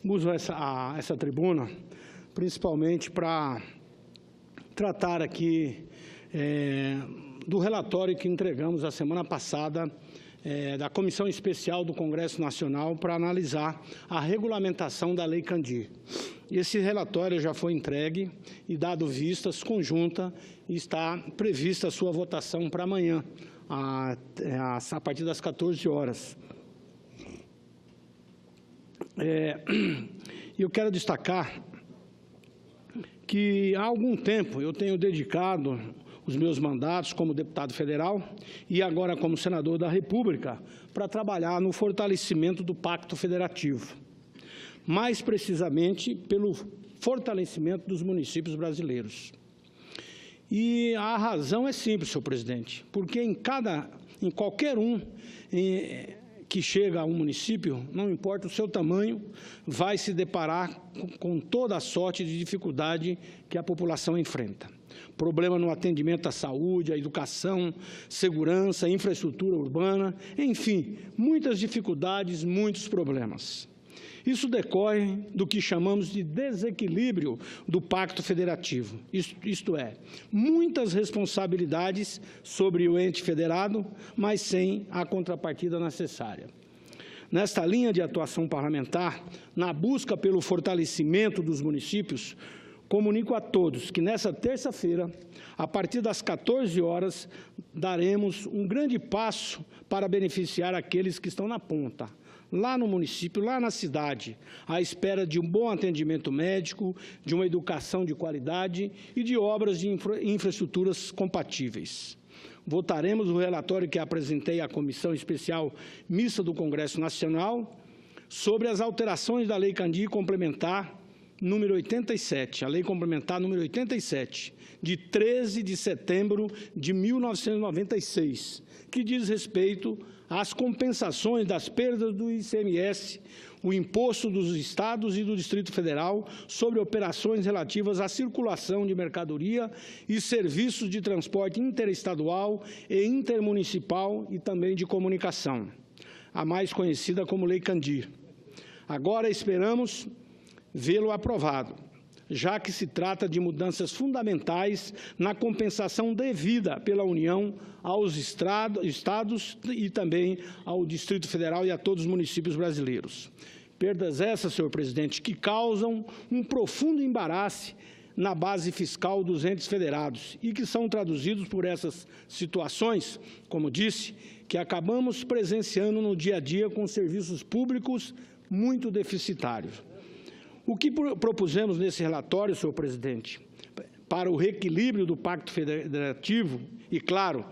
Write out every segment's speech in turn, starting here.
Uso essa tribuna principalmente para tratar aqui do relatório que entregamos a semana passada da Comissão Especial do Congresso Nacional para analisar a regulamentação da Lei Candir. Esse relatório já foi entregue e dado vistas conjunta e está prevista a sua votação para amanhã, a partir das 14 horas. Eu quero destacar que há algum tempo eu tenho dedicado os meus mandatos como deputado federal e agora como senador da República para trabalhar no fortalecimento do Pacto Federativo, mais precisamente pelo fortalecimento dos municípios brasileiros. E a razão é simples, senhor presidente, porque em qualquer um que chega a um município, não importa o seu tamanho, vai se deparar com toda a sorte de dificuldade que a população enfrenta. Problema no atendimento à saúde, à educação, segurança, infraestrutura urbana, enfim, muitas dificuldades, muitos problemas. Isso decorre do que chamamos de desequilíbrio do Pacto Federativo, isto é, muitas responsabilidades sobre o ente federado, mas sem a contrapartida necessária. Nesta linha de atuação parlamentar, na busca pelo fortalecimento dos municípios, comunico a todos que nessa terça-feira, a partir das 14 horas, daremos um grande passo para beneficiar aqueles que estão na ponta, lá no município, lá na cidade, à espera de um bom atendimento médico, de uma educação de qualidade e de obras de infraestruturas compatíveis. Votaremos o relatório que apresentei à Comissão Especial Mista do Congresso Nacional sobre as alterações da Lei Candir Complementar número 87, a Lei Complementar número 87, de 13 de setembro de 1996, que diz respeito às compensações das perdas do ICMS, o imposto dos estados e do Distrito Federal sobre operações relativas à circulação de mercadoria e serviços de transporte interestadual e intermunicipal e também de comunicação, a mais conhecida como Lei Candir. Agora esperamos vê-lo aprovado, já que se trata de mudanças fundamentais na compensação devida pela União aos estados e também ao Distrito Federal e a todos os municípios brasileiros. Perdas essas, senhor presidente, que causam um profundo embaraço na base fiscal dos entes federados e que são traduzidos por essas situações, como disse, que acabamos presenciando no dia a dia com serviços públicos muito deficitários. O que propusemos nesse relatório, senhor presidente, para o reequilíbrio do Pacto Federativo e, claro,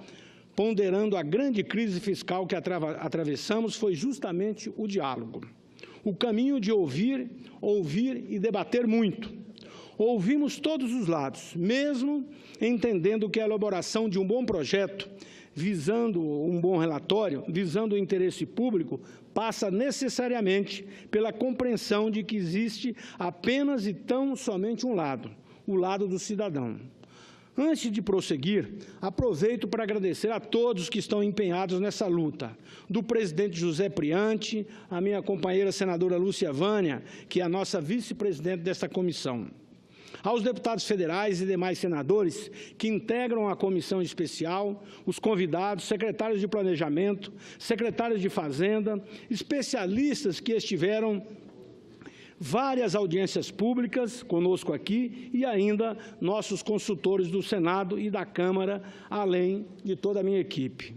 ponderando a grande crise fiscal que atravessamos, foi justamente o diálogo. O caminho de ouvir e debater muito. Ouvimos todos os lados, mesmo entendendo que a elaboração de um bom projeto, visando um bom relatório, visando o interesse público, passa necessariamente pela compreensão de que existe apenas e tão somente um lado, o lado do cidadão. Antes de prosseguir, aproveito para agradecer a todos que estão empenhados nessa luta, do presidente José Priante, a minha companheira senadora Lúcia Vânia, que é a nossa vice-presidente desta comissão, aos deputados federais e demais senadores que integram a comissão especial, os convidados, secretários de Planejamento, secretários de Fazenda, especialistas que estiveram várias audiências públicas conosco aqui e ainda nossos consultores do Senado e da Câmara, além de toda a minha equipe.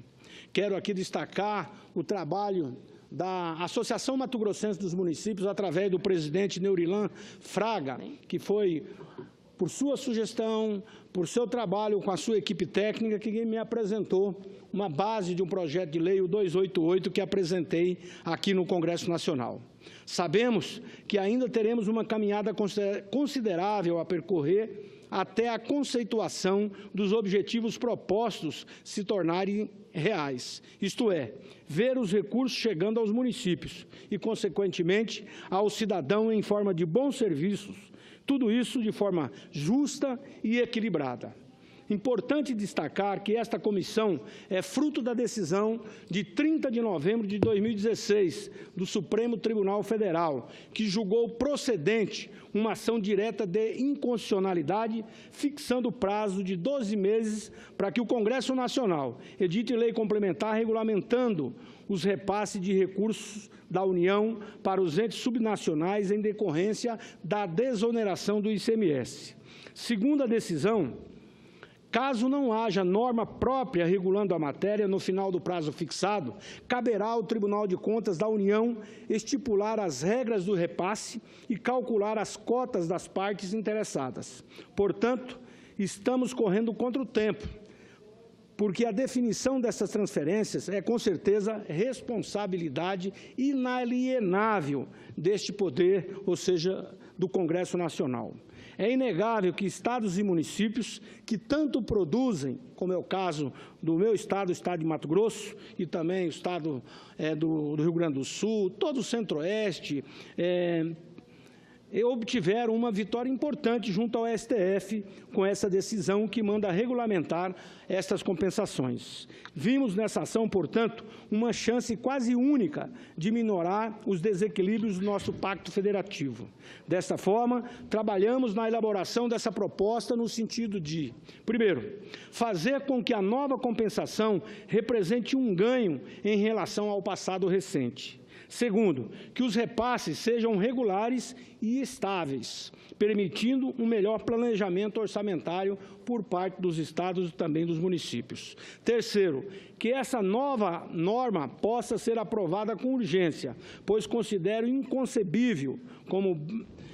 Quero aqui destacar o trabalho da Associação Mato Grossense dos Municípios, através do presidente Neurilan Fraga, que foi, por sua sugestão, por seu trabalho com a sua equipe técnica, que me apresentou uma base de um projeto de lei, o 288, que apresentei aqui no Congresso Nacional. Sabemos que ainda teremos uma caminhada considerável a percorrer até a conceituação dos objetivos propostos se tornarem reais, isto é, ver os recursos chegando aos municípios e, consequentemente, ao cidadão em forma de bons serviços, tudo isso de forma justa e equilibrada. Importante destacar que esta comissão é fruto da decisão de 30 de novembro de 2016 do Supremo Tribunal Federal, que julgou procedente uma ação direta de inconstitucionalidade, fixando o prazo de 12 meses para que o Congresso Nacional edite lei complementar regulamentando os repasses de recursos da União para os entes subnacionais em decorrência da desoneração do ICMS. Segundo a decisão, caso não haja norma própria regulando a matéria no final do prazo fixado, caberá ao Tribunal de Contas da União estipular as regras do repasse e calcular as cotas das partes interessadas. Portanto, estamos correndo contra o tempo, porque a definição dessas transferências é, com certeza, responsabilidade inalienável deste poder, ou seja, do Congresso Nacional. É inegável que estados e municípios que tanto produzem, como é o caso do meu estado, o estado de Mato Grosso, e também o estado do Rio Grande do Sul, todo o Centro-Oeste, obtiveram uma vitória importante junto ao STF com essa decisão que manda regulamentar estas compensações. Vimos nessa ação, portanto, uma chance quase única de minorar os desequilíbrios do nosso pacto federativo. Desta forma, trabalhamos na elaboração dessa proposta no sentido de, primeiro, fazer com que a nova compensação represente um ganho em relação ao passado recente. Segundo, que os repasses sejam regulares e estáveis, permitindo um melhor planejamento orçamentário por parte dos estados e também dos municípios. Terceiro, que essa nova norma possa ser aprovada com urgência, pois considero inconcebível,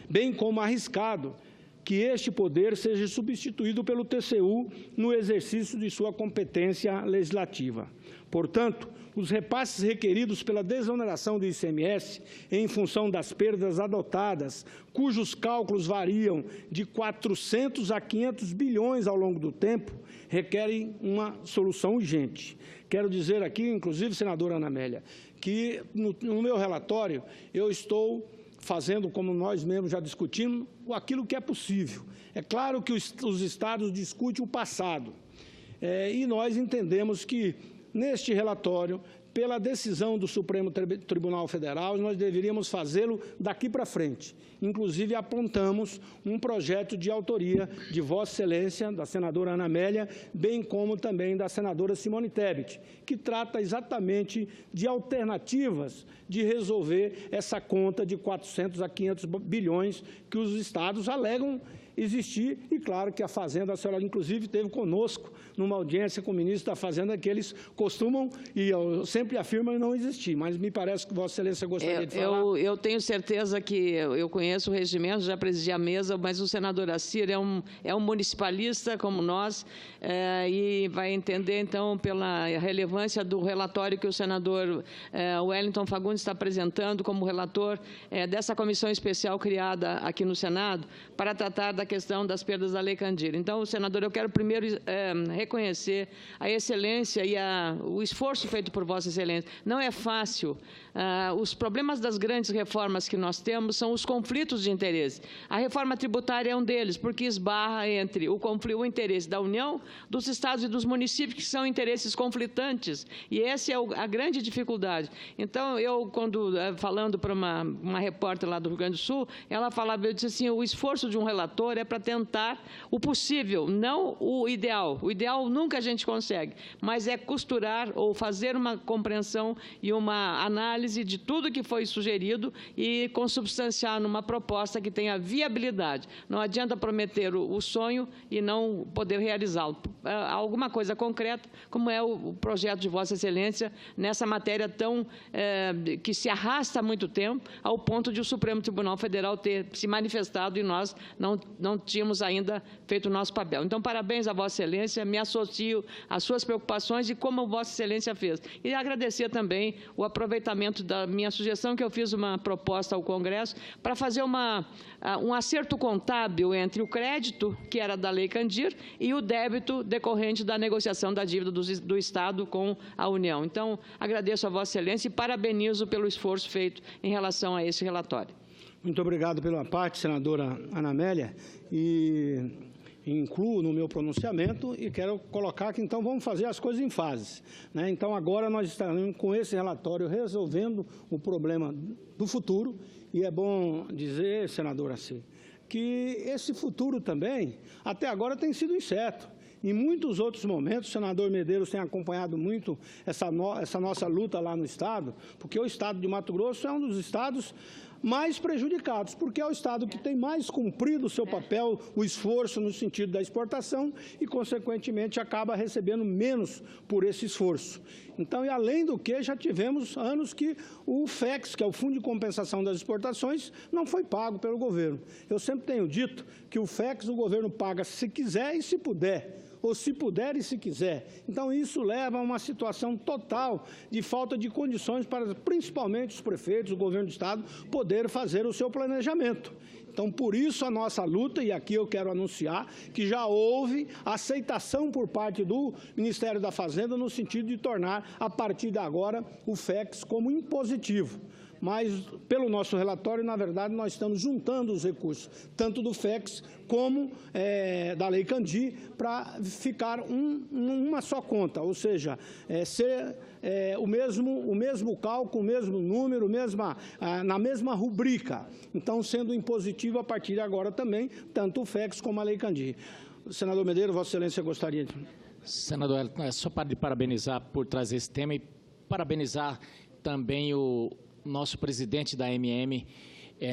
bem como arriscado, que este poder seja substituído pelo TCU no exercício de sua competência legislativa. Portanto, os repasses requeridos pela desoneração do ICMS em função das perdas adotadas, cujos cálculos variam de 400 a 500 bilhões ao longo do tempo, requerem uma solução urgente. Quero dizer aqui, inclusive, senadora Ana Amélia, que no meu relatório eu estou fazendo, como nós mesmos já discutimos, aquilo que é possível. É claro que os estados discutem o passado, e nós entendemos que, neste relatório, pela decisão do Supremo Tribunal Federal, nós deveríamos fazê-lo daqui para frente. Inclusive, apontamos um projeto de autoria de Vossa Excelência, da senadora Ana Amélia, bem como também da senadora Simone Tebet, que trata exatamente de alternativas de resolver essa conta de 400 a 500 bilhões que os estados alegam existir, e claro que a Fazenda, a senhora inclusive esteve conosco numa audiência com o ministro da Fazenda, que eles costumam, e eu sempre afirmam, não existir, mas me parece que Vossa Excelência gostaria de falar. Eu tenho certeza que eu conheço o regimento, já presidi a mesa, mas o senador Assir é um municipalista como nós, e vai entender, então, pela relevância do relatório que o senador Wellington Fagundes está apresentando como relator dessa comissão especial criada aqui no Senado para tratar da questão das perdas da Lei Candir. Então, senador, eu quero primeiro reconhecer a excelência e o esforço feito por Vossa Excelência. Não é fácil. Os problemas das grandes reformas que nós temos são os conflitos de interesse. A reforma tributária é um deles, porque esbarra entre o interesse da União, dos estados e dos municípios, que são interesses conflitantes. E essa é a grande dificuldade. Então, falando para uma repórter lá do Rio Grande do Sul, ela falava, eu disse assim, o esforço de um relator é para tentar o possível, não o ideal. O ideal nunca a gente consegue, mas é costurar ou fazer uma compreensão e uma análise de tudo que foi sugerido e consubstanciar numa proposta que tenha viabilidade. Não adianta prometer o sonho e não poder realizá-lo. Alguma coisa concreta, como é o projeto de Vossa Excelência, nessa matéria que se arrasta há muito tempo, ao ponto de o Supremo Tribunal Federal ter se manifestado e nós não tínhamos ainda feito o nosso papel. Então, parabéns a Vossa Excelência, me associo às suas preocupações e como Vossa Excelência fez. E agradecer também o aproveitamento da minha sugestão, que eu fiz uma proposta ao Congresso para fazer um acerto contábil entre o crédito, que era da Lei Candir, e o débito decorrente da negociação da dívida do Estado com a União. Então, agradeço a Vossa Excelência e parabenizo pelo esforço feito em relação a esse relatório. Muito obrigado pela parte, senadora Ana Amélia. E incluo no meu pronunciamento e quero colocar que, então, vamos fazer as coisas em fases, né? Então, agora nós estaremos com esse relatório resolvendo o problema do futuro e é bom dizer, senador Assi, que esse futuro também, até agora, tem sido incerto. Em muitos outros momentos, o senador Medeiros tem acompanhado muito essa nossa luta lá no Estado, porque o Estado de Mato Grosso é um dos estados mais prejudicados, porque é o estado que tem mais cumprido o seu papel, o esforço no sentido da exportação e, consequentemente, acaba recebendo menos por esse esforço. Então, e além do que, já tivemos anos que o FEX, que é o Fundo de Compensação das Exportações, não foi pago pelo governo. Eu sempre tenho dito que o FEX o governo paga se quiser e se puder, ou se puder e se quiser. Então, isso leva a uma situação total de falta de condições para, principalmente, os prefeitos, o governo do Estado, poder fazer o seu planejamento. Então, por isso, a nossa luta, e aqui eu quero anunciar que já houve aceitação por parte do Ministério da Fazenda no sentido de tornar, a partir de agora, o FEX como impositivo. Mas, pelo nosso relatório, na verdade, nós estamos juntando os recursos, tanto do FEX como da Lei Candir, para ficar uma só conta, ou seja, ser o mesmo cálculo, o mesmo número, na mesma rubrica. Então, sendo impositivo a partir de agora também, tanto o FEX como a Lei Candir. Senador Medeiros, Vossa Excelência gostaria de... Senador, só para lhe parabenizar por trazer esse tema e parabenizar também o nosso presidente da MM,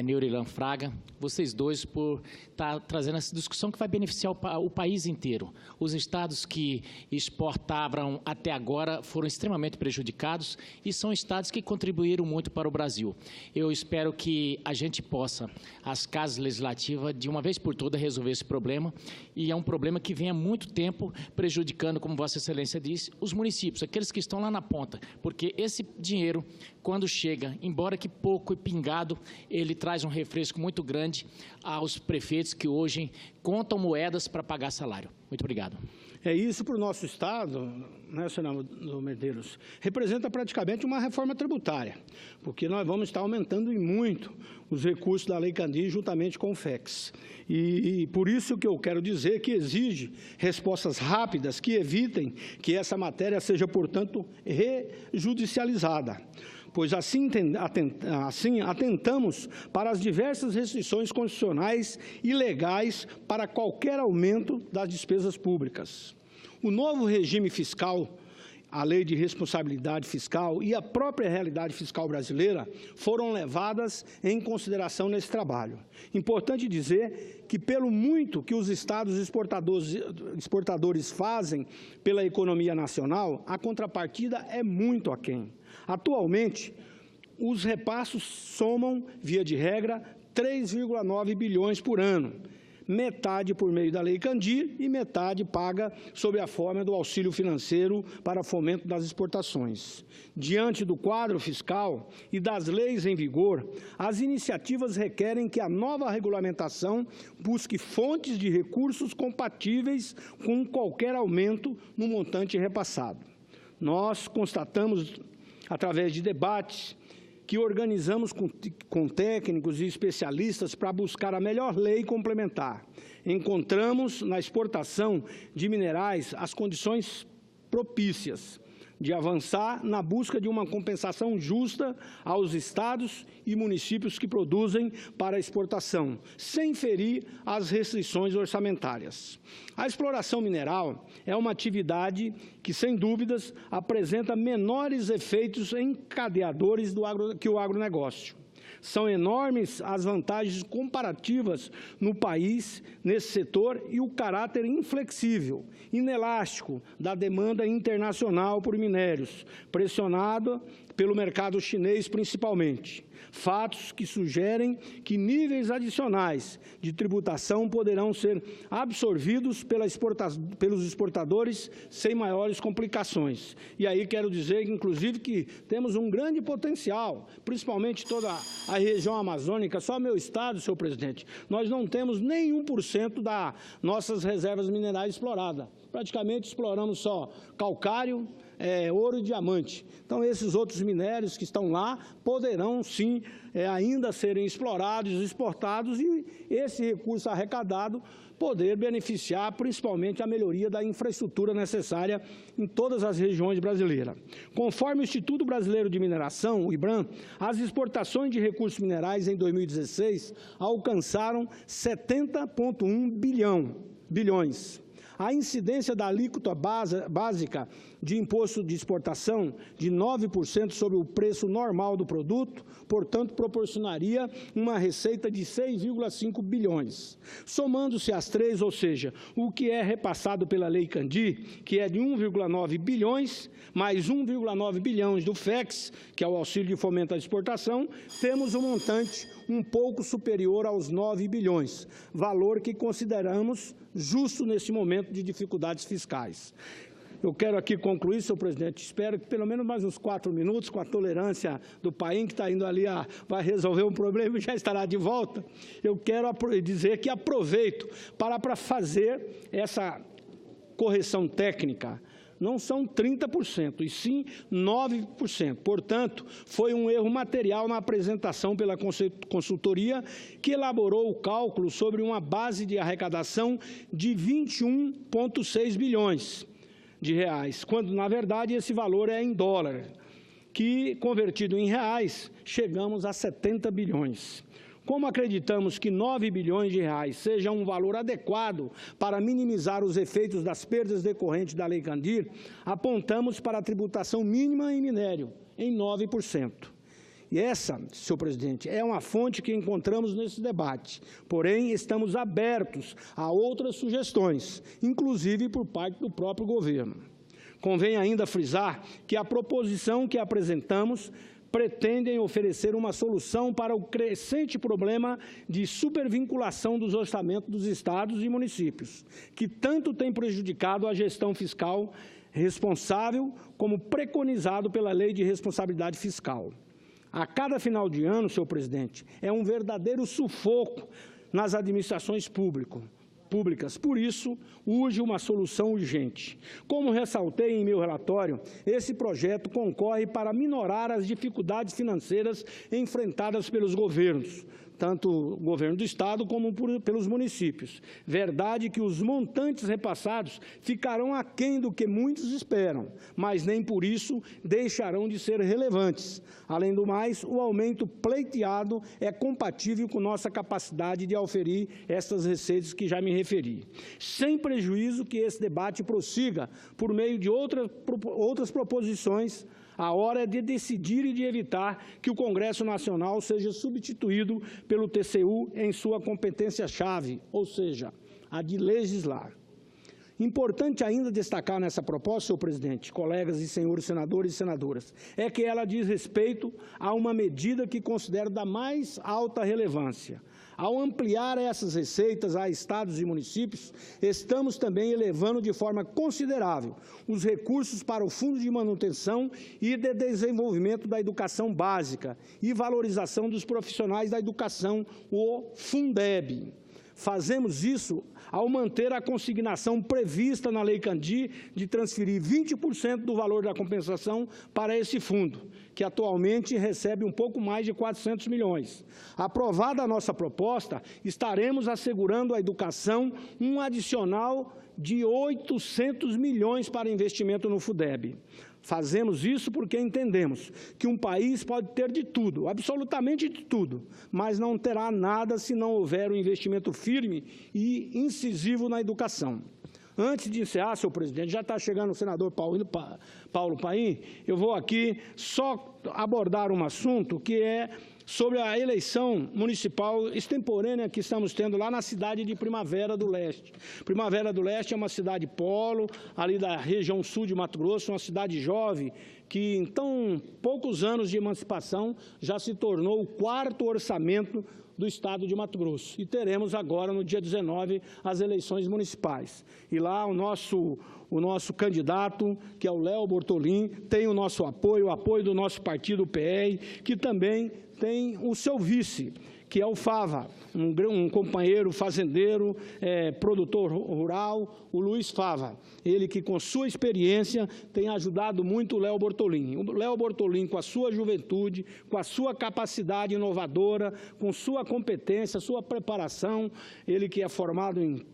Neurilan Fraga, vocês dois por estar trazendo essa discussão que vai beneficiar o país inteiro. Os estados que exportavam até agora foram extremamente prejudicados e são estados que contribuíram muito para o Brasil. Eu espero que a gente possa, as casas legislativas, de uma vez por todas, resolver esse problema, e é um problema que vem há muito tempo prejudicando, como Vossa Excelência disse, os municípios, aqueles que estão lá na ponta, porque esse dinheiro, quando chega, embora que pouco e pingado, ele traz um refresco muito grande aos prefeitos que hoje contam moedas para pagar salário. Muito obrigado. É isso para o nosso Estado, né, senador Medeiros, representa praticamente uma reforma tributária, porque nós vamos estar aumentando em muito os recursos da Lei Candir juntamente com o FEX. E por isso que eu quero dizer que exige respostas rápidas que evitem que essa matéria seja, portanto, rejudicializada, pois assim atentamos para as diversas restrições constitucionais e legais para qualquer aumento das despesas públicas. O novo regime fiscal, a Lei de Responsabilidade Fiscal e a própria realidade fiscal brasileira foram levadas em consideração nesse trabalho. Importante dizer que, pelo muito que os estados exportadores fazem pela economia nacional, a contrapartida é muito aquém. Atualmente, os repassos somam, via de regra, 3,9 bilhões por ano, metade por meio da Lei Candir e metade paga sob a forma do auxílio financeiro para fomento das exportações. Diante do quadro fiscal e das leis em vigor, as iniciativas requerem que a nova regulamentação busque fontes de recursos compatíveis com qualquer aumento no montante repassado. Nós constatamos, através de debates, que organizamos com técnicos e especialistas para buscar a melhor lei complementar. Encontramos na exportação de minerais as condições propícias de avançar na busca de uma compensação justa aos estados e municípios que produzem para a exportação, sem ferir as restrições orçamentárias. A exploração mineral é uma atividade que, sem dúvidas, apresenta menores efeitos encadeadores que o agronegócio. São enormes as vantagens comparativas no país nesse setor e o caráter inflexível, inelástico da demanda internacional por minérios, pressionado pelo mercado chinês principalmente. Fatos que sugerem que níveis adicionais de tributação poderão ser absorvidos pelos exportadores sem maiores complicações. E aí quero dizer, inclusive, que temos um grande potencial, principalmente toda a região amazônica, só meu estado, senhor presidente, nós não temos nem 1% das nossas reservas minerais exploradas. Praticamente exploramos só calcário, ouro e diamante. Então, esses outros minérios que estão lá poderão, sim, ainda serem explorados, exportados, e esse recurso arrecadado poder beneficiar principalmente a melhoria da infraestrutura necessária em todas as regiões brasileiras. Conforme o Instituto Brasileiro de Mineração, o IBRAM, as exportações de recursos minerais em 2016 alcançaram 70,1 bilhões. A incidência da alíquota básica de imposto de exportação de 9% sobre o preço normal do produto, portanto, proporcionaria uma receita de 6,5 bilhões. Somando-se as três, ou seja, o que é repassado pela Lei Candir, que é de 1,9 bilhões, mais 1,9 bilhões do FEX, que é o auxílio de fomento à exportação, temos um montante um pouco superior aos 9 bilhões, valor que consideramos justo nesse momento de dificuldades fiscais. Eu quero aqui concluir, senhor presidente, espero que pelo menos mais uns 4 minutos, com a tolerância do Paim, que está indo ali, vai resolver um problema e já estará de volta. Eu quero dizer que aproveito para fazer essa correção técnica. Não são 30%, e sim 9%. Portanto, foi um erro material na apresentação pela consultoria, que elaborou o cálculo sobre uma base de arrecadação de 21,6 bilhões de reais, quando, na verdade, esse valor é em dólar, que, convertido em reais, chegamos a 70 bilhões. Como acreditamos que 9 bilhões de reais seja um valor adequado para minimizar os efeitos das perdas decorrentes da Lei Candir, apontamos para a tributação mínima em minério, em 9%. E essa, senhor presidente, é uma fonte que encontramos nesse debate. Porém, estamos abertos a outras sugestões, inclusive por parte do próprio governo. Convém ainda frisar que a proposição que apresentamos pretendem oferecer uma solução para o crescente problema de supervinculação dos orçamentos dos estados e municípios, que tanto tem prejudicado a gestão fiscal responsável, como preconizado pela Lei de Responsabilidade Fiscal. A cada final de ano, senhor presidente, é um verdadeiro sufoco nas administrações públicas. Por isso, urge uma solução urgente. Como ressaltei em meu relatório, esse projeto concorre para minorar as dificuldades financeiras enfrentadas pelos governos, tanto o governo do Estado como pelos municípios. Verdade que os montantes repassados ficarão aquém do que muitos esperam, mas nem por isso deixarão de ser relevantes. Além do mais, o aumento pleiteado é compatível com nossa capacidade de auferir estas receitas que já me referi. Sem prejuízo que esse debate prossiga por meio de outras proposições. A hora é de decidir e de evitar que o Congresso Nacional seja substituído pelo TCU em sua competência-chave, ou seja, a de legislar. Importante ainda destacar nessa proposta, senhor presidente, colegas e senhores senadores e senadoras, é que ela diz respeito a uma medida que considero da mais alta relevância. Ao ampliar essas receitas a estados e municípios, estamos também elevando de forma considerável os recursos para o Fundo de Manutenção e de Desenvolvimento da Educação Básica e Valorização dos Profissionais da Educação, o Fundeb. Fazemos isso ao manter a consignação prevista na Lei Candir de transferir 20% do valor da compensação para esse fundo, que atualmente recebe um pouco mais de 400 milhões. Aprovada a nossa proposta, estaremos assegurando à educação um adicional de 800 milhões para investimento no Fundeb. Fazemos isso porque entendemos que um país pode ter de tudo, absolutamente de tudo, mas não terá nada se não houver um investimento firme e incisivo na educação. Antes de encerrar, senhor presidente, já está chegando o senador Paulo Paim, eu vou aqui só abordar um assunto que é sobre a eleição municipal extemporânea que estamos tendo lá na cidade de Primavera do Leste. Primavera do Leste é uma cidade polo, ali da região sul de Mato Grosso, uma cidade jovem, que em tão poucos anos de emancipação já se tornou o 4º orçamento do Estado de Mato Grosso. E teremos agora, no dia 19, as eleições municipais. E lá o nosso candidato, que é o Léo Bortolin, tem o nosso apoio, o apoio do nosso partido, o PR, que também tem o seu vice, que é o Fava, um companheiro fazendeiro, produtor rural, o Luiz Fava. Ele que, com sua experiência, tem ajudado muito o Léo Bortolin. O Léo Bortolin, com a sua juventude, com a sua capacidade inovadora, com sua competência, sua preparação, ele que é formado em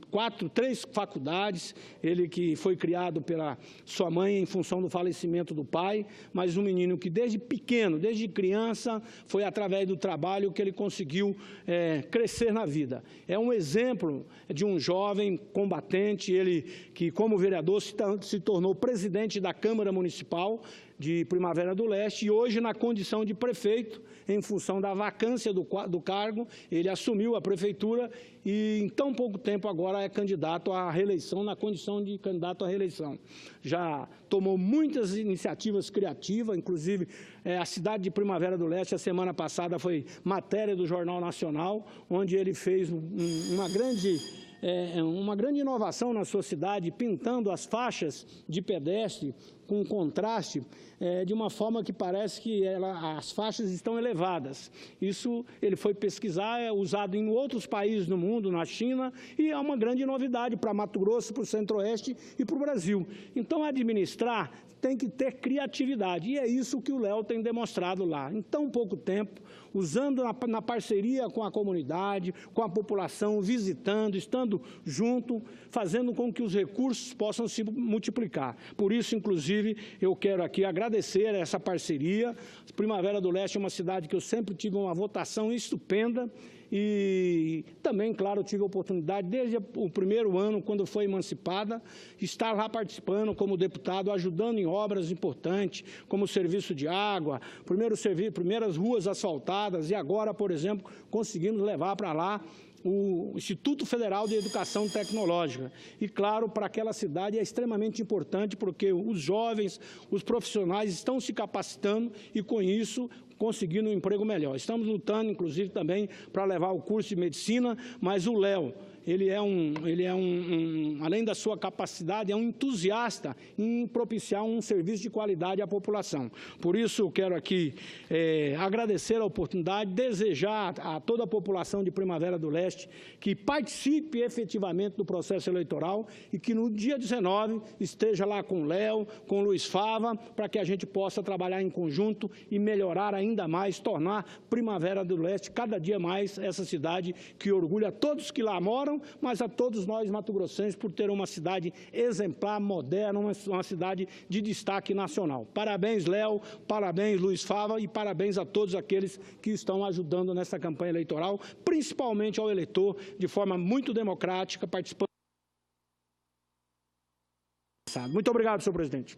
3 faculdades, ele que foi criado pela sua mãe em função do falecimento do pai, mas um menino que desde pequeno, desde criança, foi através do trabalho que ele conseguiu crescer na vida. É um exemplo de um jovem combatente, ele que, como vereador, se tornou presidente da Câmara Municipal de Primavera do Leste, e hoje, na condição de prefeito, em função da vacância do cargo, ele assumiu a prefeitura e, em tão pouco tempo, agora é candidato à reeleição, na condição de candidato à reeleição. Já tomou muitas iniciativas criativas, inclusive a cidade de Primavera do Leste, a semana passada, foi matéria do Jornal Nacional, onde ele fez uma grande inovação na sua cidade, pintando as faixas de pedestre com contraste, de uma forma que parece que as faixas estão elevadas. Isso ele foi pesquisar, é usado em outros países do mundo, na China, e é uma grande novidade para Mato Grosso, para o Centro-Oeste e para o Brasil. Então, administrar tem que ter criatividade, e é isso que o Léo tem demonstrado lá. Em tão pouco tempo, usando na parceria com a comunidade, com a população, visitando, estando junto, fazendo com que os recursos possam se multiplicar. Por isso, inclusive, eu quero aqui agradecer essa parceria. Primavera do Leste é uma cidade que eu sempre tive uma votação estupenda, e também, claro, tive a oportunidade, desde o primeiro ano, quando foi emancipada, estar lá participando como deputado, ajudando em obras importantes, como o serviço de água, primeiras ruas asfaltadas, e agora, por exemplo, conseguimos levar para lá o Instituto Federal de Educação Tecnológica. E, claro, para aquela cidade é extremamente importante, porque os jovens, os profissionais estão se capacitando e, com isso, conseguindo um emprego melhor. Estamos lutando, inclusive, também para levar o curso de medicina, mas o Léo, além da sua capacidade, é um entusiasta em propiciar um serviço de qualidade à população. Por isso, eu quero aqui agradecer a oportunidade, desejar a toda a população de Primavera do Leste que participe efetivamente do processo eleitoral e que no dia 19 esteja lá com o Léo, com o Luiz Fava, para que a gente possa trabalhar em conjunto e melhorar ainda mais, tornar Primavera do Leste cada dia mais essa cidade que orgulha todos que lá moram, mas a todos nós mato-grossenses por ter uma cidade exemplar, moderna, uma cidade de destaque nacional. Parabéns, Léo, parabéns, Luiz Fava, e parabéns a todos aqueles que estão ajudando nessa campanha eleitoral, principalmente ao eleitor, de forma muito democrática, participando. Muito obrigado, senhor presidente.